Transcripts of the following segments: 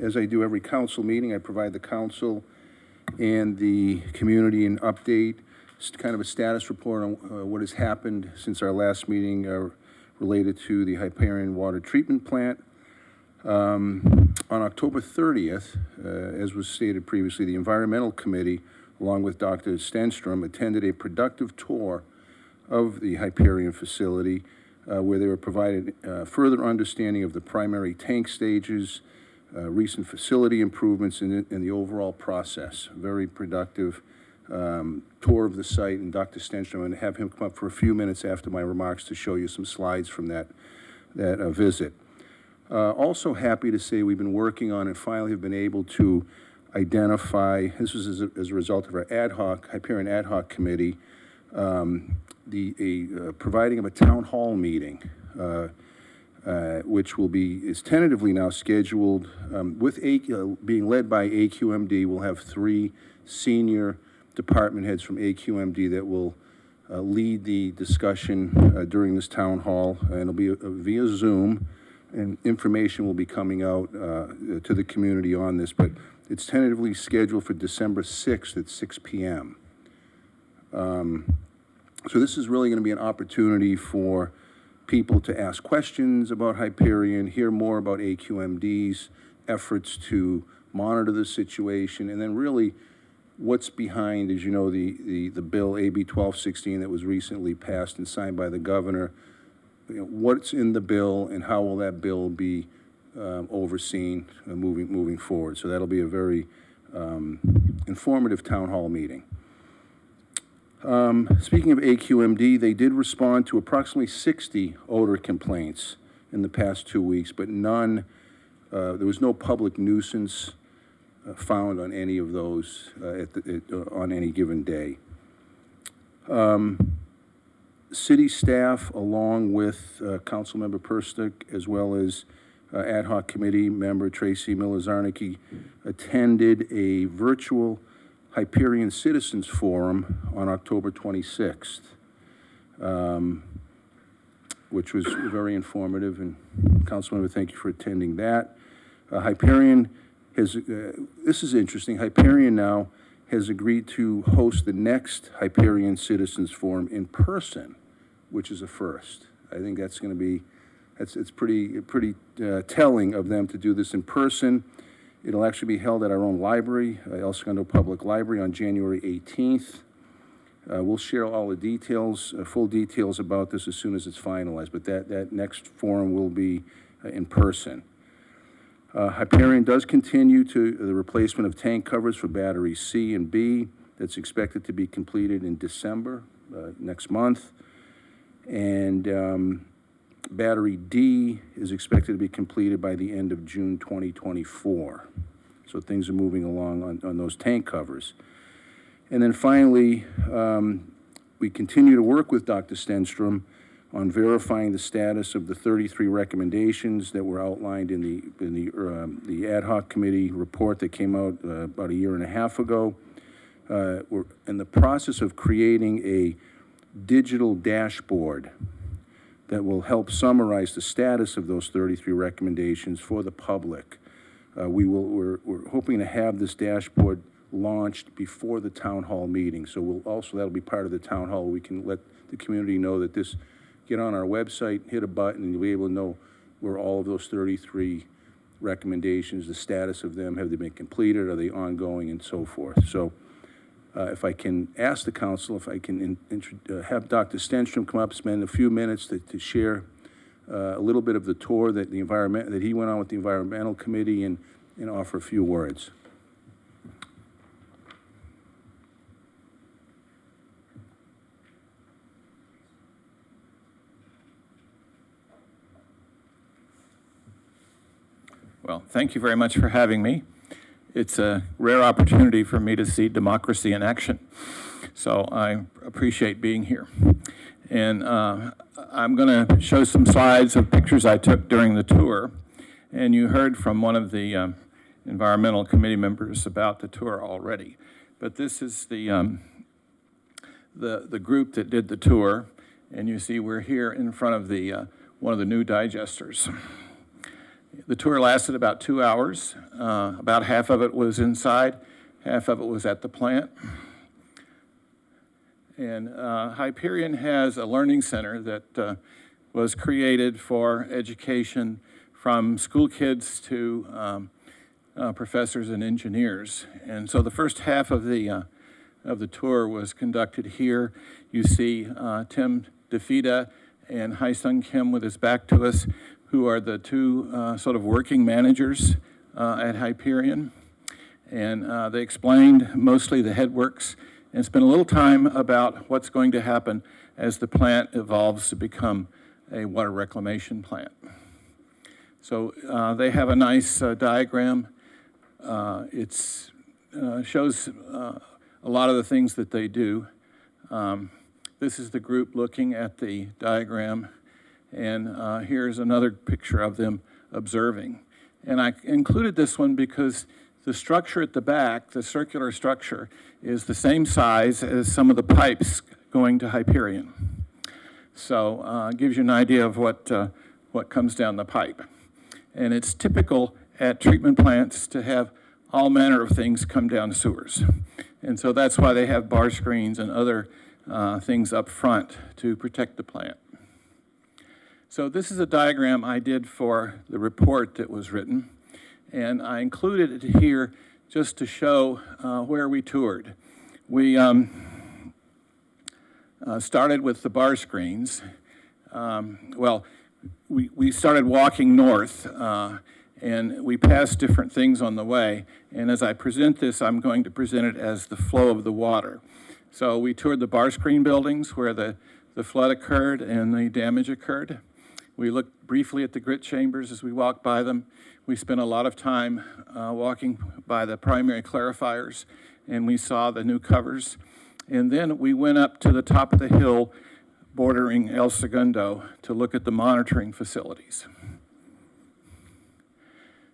As I do every council meeting, I provide the council and the community an update, kind of a status report on what has happened since our last meeting related to the Hyperion Water Treatment Plant. On October 30th, as was stated previously, the Environmental Committee, along with Dr. Stenstrom, attended a productive tour of the Hyperion facility, where they were provided further understanding of the primary tank stages, recent facility improvements, and the overall process. Very productive tour of the site, and Dr. Stenstrom, I'm going to have him come up for a few minutes after my remarks to show you some slides from that visit. Also happy to say we've been working on and finally have been able to identify, this was as a result of our Hyperion ad hoc committee, providing of a town hall meeting, which is tentatively now scheduled with being led by AQMD. We'll have 3 senior department heads from AQMD that will lead the discussion during this town hall, and it'll be via Zoom, and information will be coming out to the community on this, but it's tentatively scheduled for December 6th at 6 p.m. So this is really going to be an opportunity for people to ask questions about Hyperion, hear more about AQMD's efforts to monitor the situation, and then really what's behind, as you know, the bill AB 1216 that was recently passed and signed by the governor. You know, what's in the bill and how will that bill be overseen moving forward. So that'll be a very informative town hall meeting. Speaking of AQMD, they did respond to approximately 60 odor complaints in the past 2 weeks, but none, there was no public nuisance found on any of those on any given day. City staff, along with Councilmember Perstick, as well as ad hoc committee member Tracy Miller-Zarnicki, attended a virtual Hyperion Citizens Forum on October 26th, which was very informative, and Councilmember, thank you for attending that. Hyperion has, this is interesting, Hyperion now has agreed to host the next Hyperion Citizens Forum in person, which is a first. I think that's going to be, it's pretty telling of them to do this in person. It'll actually be held at our own library, El Segundo Public Library, on January 18th. We'll share all the details, full details about this as soon as it's finalized, but that next forum will be in person. Hyperion does continue to the replacement of tank covers for batteries C and B. That's expected to be completed in December, next month. And battery D is expected to be completed by the end of June 2024. So things are moving along on those tank covers. And then finally, we continue to work with Dr. Stenstrom on verifying the status of the 33 recommendations that were outlined in the ad hoc committee report that came out about a year and a half ago. We're in the process of creating a digital dashboard that will help summarize the status of those 33 recommendations for the public. We're hoping to have this dashboard launched before the town hall meeting. So that'll be part of the town hall. We can let the community know that this, get on our website, hit a button, and you'll be able to know where all of those 33 recommendations, the status of them, have they been completed, are they ongoing, and so forth. So if I can ask the council, if I can have Dr. Stenstrom come up, spend a few minutes to share a little bit of the tour that he went on with the Environmental Committee, and offer a few words. Well, thank you very much for having me. It's a rare opportunity for me to see democracy in action. So I appreciate being here. And I'm going to show some slides of pictures I took during the tour. And you heard from one of the environmental committee members about the tour already. But this is the group that did the tour. And you see we're here in front of the one of the new digesters. The tour lasted about 2 hours. About half of it was inside, half of it was at the plant. And Hyperion has a learning center that was created for education from school kids to professors and engineers. And so the first half of the tour was conducted here. You see Tim DeFita and Hai-Sung Kim with his back to us, who are the two sort of working managers at Hyperion. And they explained mostly the headworks and spent a little time about what's going to happen as the plant evolves to become a water reclamation plant. So they have a nice diagram. It shows a lot of the things that they do. This is the group looking at the diagram, and here's another picture of them observing. And I included this one because the structure at the back, the circular structure, is the same size as some of the pipes going to Hyperion. So it gives you an idea of what comes down the pipe. And it's typical at treatment plants to have all manner of things come down sewers. And so that's why they have bar screens and other things up front to protect the plant. So this is a diagram I did for the report that was written. And I included it here just to show where we toured. We started with the bar screens. We started walking north, and we passed different things on the way. And as I present this, I'm going to present it as the flow of the water. So we toured the bar screen buildings where the flood occurred and the damage occurred. We looked briefly at the grit chambers as we walked by them. We spent a lot of time walking by the primary clarifiers, and we saw the new covers. And then we went up to the top of the hill bordering El Segundo to look at the monitoring facilities.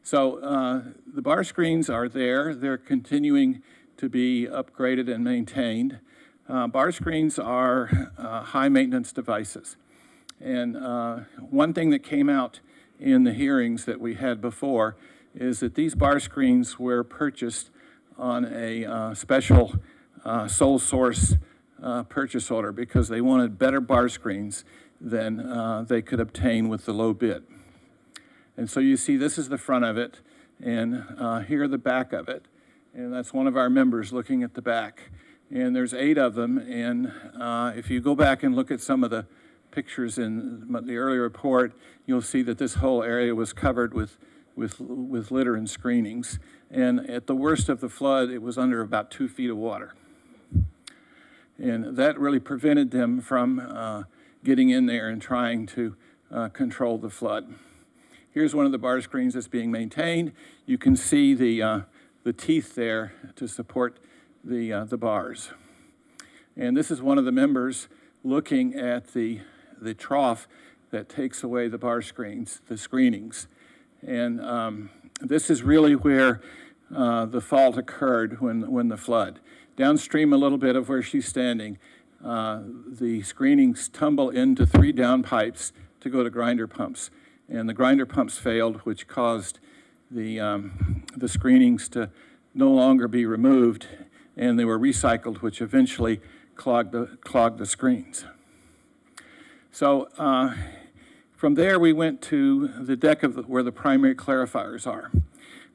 So the bar screens are there. They're continuing to be upgraded and maintained. Bar screens are high maintenance devices. And one thing that came out in the hearings that we had before is that these bar screens were purchased on a special sole source purchase order because they wanted better bar screens than they could obtain with the low bid. And so you see this is the front of it, and here the back of it. And that's one of our members looking at the back. And there's 8 of them, and if you go back and look at some of the pictures in the earlier report, you'll see that this whole area was covered with litter and screenings. And at the worst of the flood, it was under about 2 feet of water. And that really prevented them from getting in there and trying to control the flood. Here's one of the bar screens that's being maintained. You can see the teeth there to support the bars. And this is one of the members looking at the trough that takes away the bar screens, the screenings. And this is really where the fault occurred when the flood. Downstream a little bit of where she's standing, the screenings tumble into 3 down pipes to go to grinder pumps. And the grinder pumps failed, which caused the screenings to no longer be removed, and they were recycled, which eventually clogged the screens. So from there, we went to the deck of where the primary clarifiers are.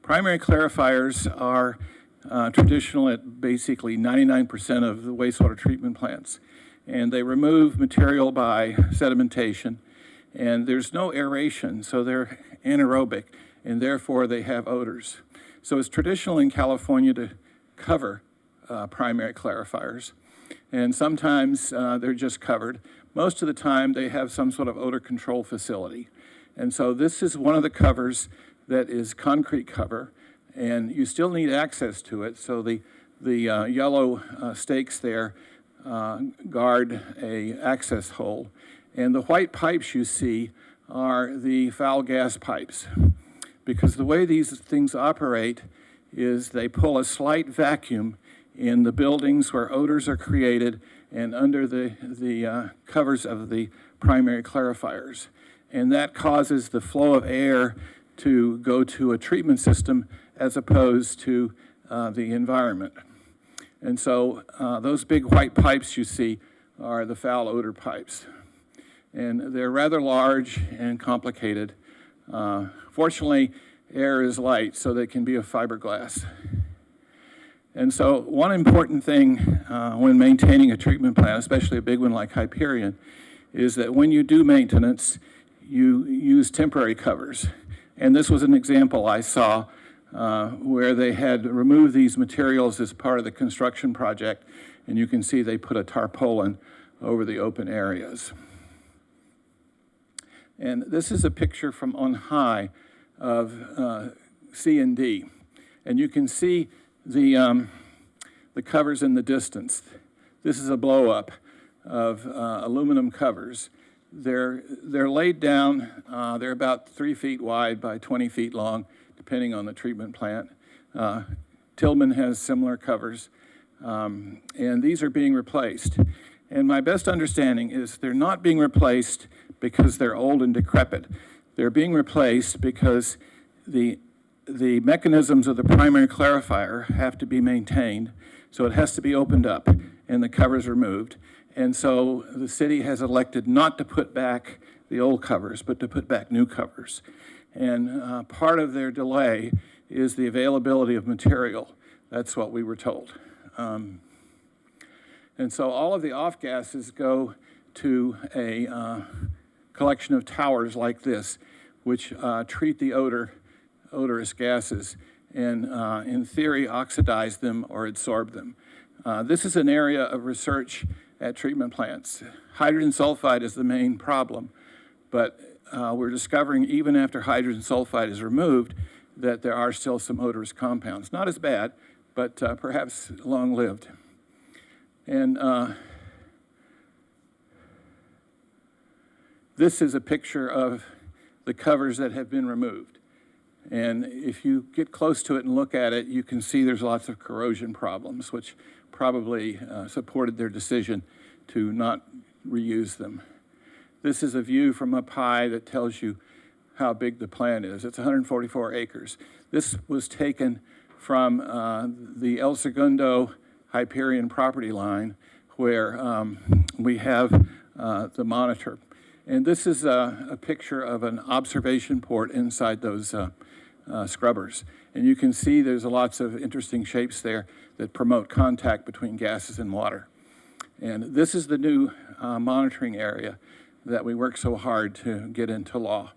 Primary clarifiers are traditional at basically 99% of the wastewater treatment plants. And they remove material by sedimentation. And there's no aeration, so they're anaerobic, and therefore they have odors. So it's traditional in California to cover primary clarifiers. And sometimes they're just covered. Most of the time, they have some sort of odor control facility. And so this is one of the covers that is concrete cover, and you still need access to it. So the yellow stakes there guard a access hole. And the white pipes you see are the foul gas pipes. Because the way these things operate is they pull a slight vacuum in the buildings where odors are created and under the covers of the primary clarifiers. And that causes the flow of air to go to a treatment system as opposed to the environment. And so those big white pipes you see are the foul odor pipes. And they're rather large and complicated. Fortunately, air is light, so they can be of fiberglass. And so one important thing when maintaining a treatment plant, especially a big one like Hyperion, is that when you do maintenance, you use temporary covers. And this was an example I saw where they had removed these materials as part of the construction project, and you can see they put a tarpaulin over the open areas. And this is a picture from on high of C&D. And you can see the covers in the distance. This is a blow-up of aluminum covers. They're laid down, they're about 3 feet wide by 20 feet long, depending on the treatment plant. Tillman has similar covers, and these are being replaced. And my best understanding is they're not being replaced because they're old and decrepit. They're being replaced because the mechanisms of the primary clarifier have to be maintained, so it has to be opened up and the covers removed. And so the city has elected not to put back the old covers, but to put back new covers. And part of their delay is the availability of material. That's what we were told. And so all of the off gases go to a collection of towers like this, which treat the odorous gases and in theory oxidize them or adsorb them. This is an area of research at treatment plants. Hydrogen sulfide is the main problem, but we're discovering even after hydrogen sulfide is removed that there are still some odorous compounds. Not as bad, but perhaps long-lived. And this is a picture of the covers that have been removed. And if you get close to it and look at it, you can see there's lots of corrosion problems, which probably supported their decision to not reuse them. This is a view from up high that tells you how big the plant is. It's 144 acres. This was taken from the El Segundo Hyperion property line where we have the monitor. And this is a picture of an observation port inside those scrubbers. And you can see there's lots of interesting shapes there that promote contact between gases and water. And this is the new monitoring area that we worked so hard to get into law.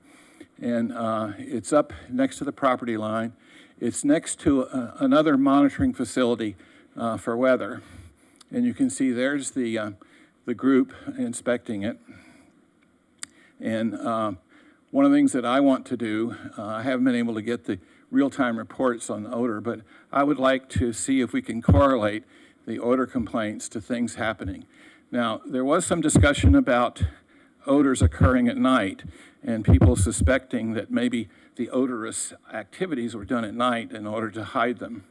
And it's up next to the property line. It's next to another monitoring facility for weather. And you can see there's the group inspecting it. And one of the things that I want to do, I haven't been able to get the real-time reports on odor, but I would like to see if we can correlate the odor complaints to things happening. Now, there was some discussion about odors occurring at night and people suspecting that maybe the odorous activities were done at night in order to hide them.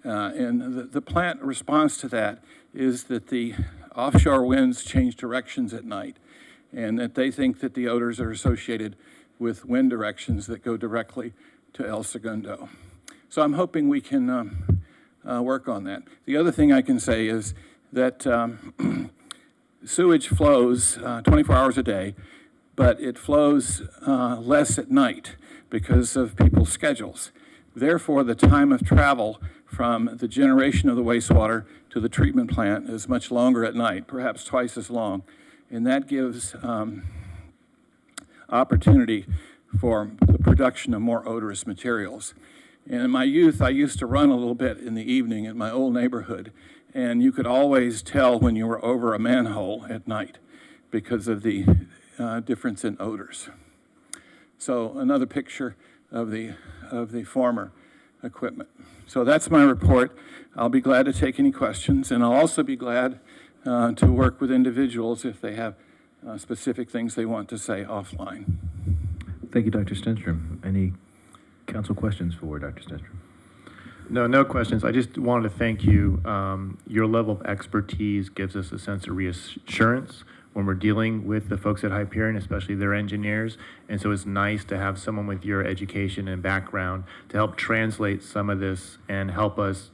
And the plant response to that is that the offshore winds change directions at night, and that they think that the odors are associated with wind directions that go directly to El Segundo. So I'm hoping we can work on that. The other thing I can say is that sewage flows 24 hours a day, but it flows less at night because of people's schedules. Therefore, the time of travel from the generation of the wastewater to the treatment plant is much longer at night, perhaps twice as long. And that gives opportunity for the production of more odorous materials. And in my youth, I used to run a little bit in the evening in my old neighborhood, and you could always tell when you were over a manhole at night because of the difference in odors. So another picture of the former equipment. So that's my report. I'll be glad to take any questions, and I'll also be glad to work with individuals if they have specific things they want to say offline. Thank you, Dr. Stenstrom. Any council questions for Dr. Stenstrom? No questions. I just wanted to thank you. Your level of expertise gives us a sense of reassurance when we're dealing with the folks at Hyperion, especially their engineers. And so it's nice to have someone with your education and background to help translate some of this and help us,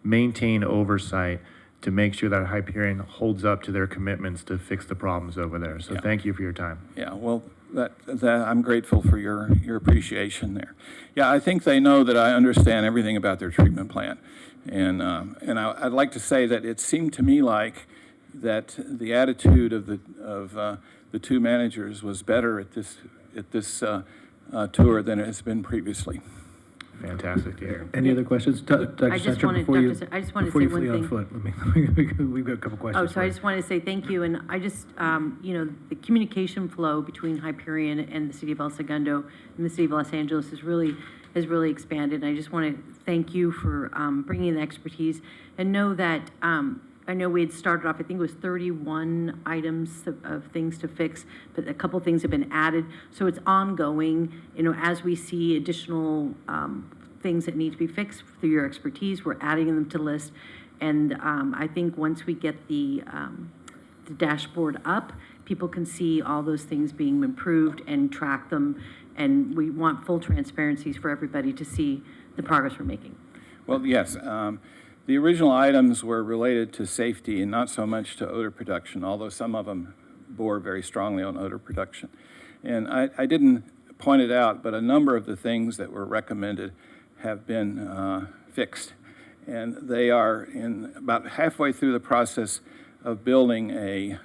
maintain oversight to make sure that Hyperion holds up to their commitments to fix the problems over there. So thank you for your time. Yeah, well, that I'm grateful for your appreciation there. Yeah, I think they know that I understand everything about their treatment plant. And I'd like to say that it seemed to me like that the attitude of the two managers was better at this tour than it has been previously. Fantastic to hear. Any other questions? Dr. I just Sentrum, wanted, before you, I just wanted to before say you one flee on thing. foot, we've got a couple questions. Oh, so for I you. just wanted to say thank you, and I just, the communication flow between Hyperion and the City of El Segundo and the City of Los Angeles has really expanded. And I just want to thank you for bringing in the expertise, and know that I know we had started off, I think it was 31 items of things to fix, but a couple things have been added. So it's ongoing, as we see additional things that need to be fixed through your expertise, we're adding them to the list. And I think once we get the dashboard up, people can see all those things being improved and track them. And we want full transparencies for everybody to see the progress we're making. Well, yes. The original items were related to safety and not so much to odor production, although some of them bore very strongly on odor production. And I didn't point it out, but a number of the things that were recommended have been fixed. And they are in about halfway through the process of building a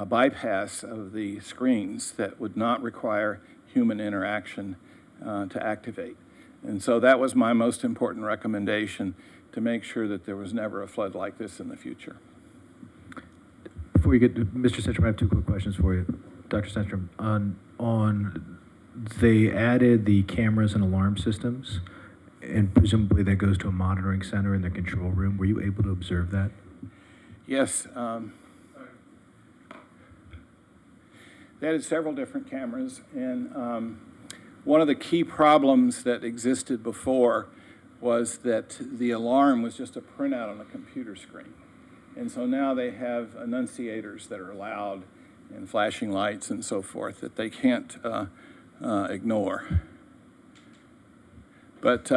bypass of the screens that would not require human interaction to activate. And so that was my most important recommendation, to make sure that there was never a flood like this in the future. Before you get to Mr. Sentrum, I have two quick questions for you. Dr. Sentrum, they added the cameras and alarm systems, and presumably that goes to a monitoring center in the control room. Were you able to observe that? Yes. They added several different cameras, and one of the key problems that existed before was that the alarm was just a printout on a computer screen. And so now they have annunciators that are loud and flashing lights and so forth that they can't ignore. But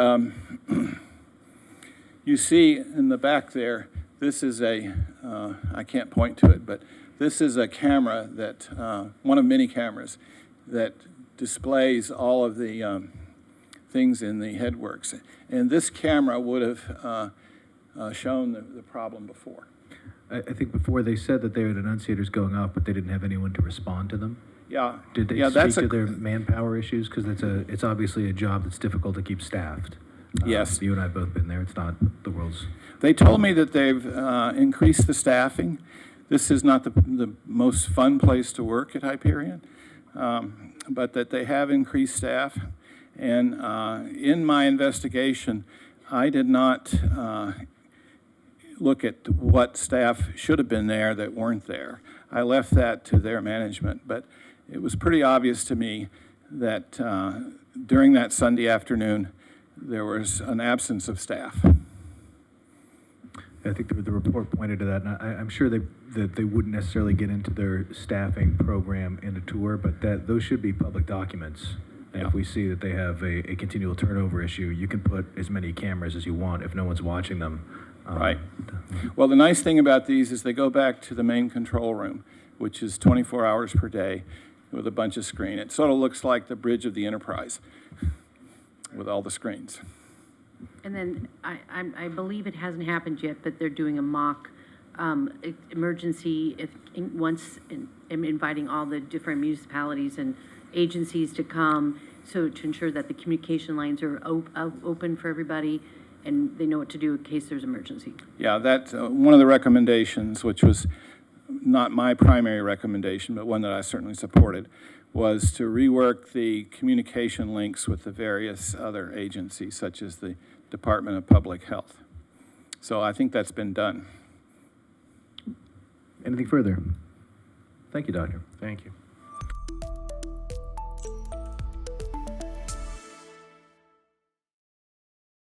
you see in the back there, this is I can't point to it, but this is a camera that, one of many cameras that displays all of the things in the headworks. And this camera would have shown the problem before. I think before they said that they had annunciators going off, but they didn't have anyone to respond to them. Yeah. Did they speak to their manpower issues? Because it's obviously a job that's difficult to keep staffed. Yes. You and I have both been there. It's not the world's. They told me that they've increased the staffing. This is not the most fun place to work at Hyperion, but that they have increased staff. And in my investigation, I did not look at what staff should have been there that weren't there. I left that to their management, but it was pretty obvious to me that during that Sunday afternoon, there was an absence of staff. I think the report pointed to that, and I'm sure that they wouldn't necessarily get into their staffing program in a tour, but that those should be public documents. And Yeah. if we see that they have a continual turnover issue, you can put as many cameras as you want if no one's watching them. Right. Well, the nice thing about these is they go back to the main control room, which is 24 hours per day with a bunch of screen. It sort of looks like the bridge of the Enterprise with all the screens. And then I believe it hasn't happened yet, but they're doing a mock emergency inviting all the different municipalities and agencies to come, so to ensure that the communication lines are open for everybody and they know what to do in case there's emergency. Yeah, that's one of the recommendations, which was not my primary recommendation, but one that I certainly supported, was to rework the communication links with the various other agencies, such as the Department of Public Health. So I think that's been done. Anything further? Thank you, Doctor. Thank you.